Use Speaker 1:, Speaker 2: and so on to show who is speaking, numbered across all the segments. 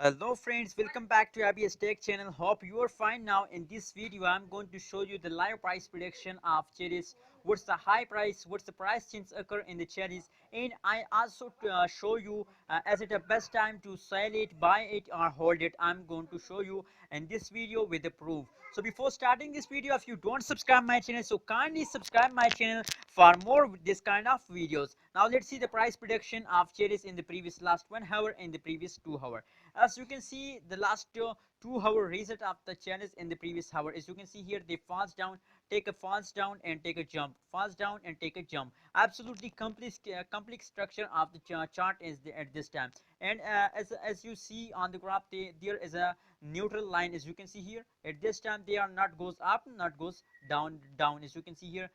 Speaker 1: Hello friends, welcome back to ABS Tech channel. Hope you are fine. Now in this video I'm going to show you the live price prediction of Chiliz. What's the high price, what's the price change occur in the Chiliz, and I also show you as it a best time to sell it, buy it or hold it. I'm going to show you in this video with the proof. So before starting this video, if you don't subscribe my channel, so kindly subscribe my channel for more this kind of videos. Now let's see the price prediction of Chiliz in the previous last 1 hour and the previous 2 hour. As you can see, the last 2 hour result of the challenge in the previous hour, as you can see here, they falls down, take a falls down and take a jump, falls down and take a jump. Absolutely complete structure of the chart is at this time. And as you see on the graph, there is a neutral line. As you can see here, at this time they are not goes up, not goes down. As you can see here,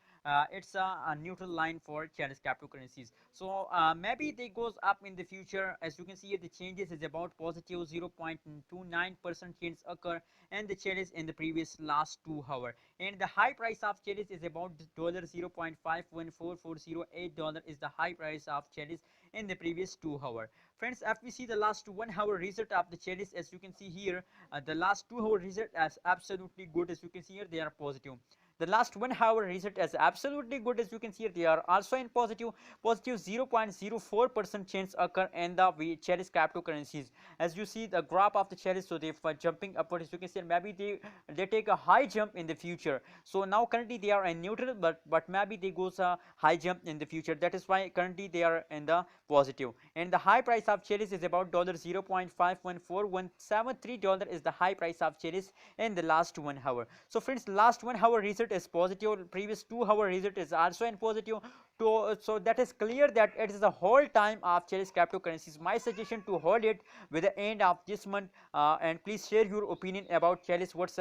Speaker 1: it's a neutral line for Chinese cryptocurrencies. So maybe they goes up in the future. As you can see here, the changes is about positive 0.29% change occur and the Chiliz in the previous last 2 hour. And the high price of Chiliz is about dollar 0.514408 is the high price of Chiliz in the previous 2 hour. Friends, if we see the last 1 hour result of the Chiliz, as you can see here, the last 2 hour result is absolutely good. As you can see here, they are positive. The last 1 hour result is absolutely good. As you can see here, they are also in positive 0.04% change occur in the Chiliz cryptocurrencies. As you see the graph of the Chiliz, so they are jumping upward. As you can see, maybe they take a high jump in the future. So now currently they are in neutral, but maybe they goes a high jump in the future. That is why currently they are in the positive. And the high price of Chiliz is about dollar 0.514173 is the high price of Chiliz in the last 1 hour. So friends, last 1 hour result is positive. Previous 2 hour result is also in positive. So that is clear that it is the whole time of Chiliz cryptocurrencies. My suggestion to hold it with the end of this month. And please share your opinion about Chiliz. What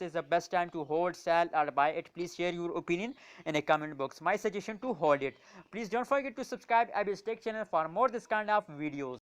Speaker 1: is the best time to hold, sell or buy it? Please share your opinion in a comment box. My suggestion to hold it. Please don't forget to subscribe ABS Tech channel for more this kind of videos.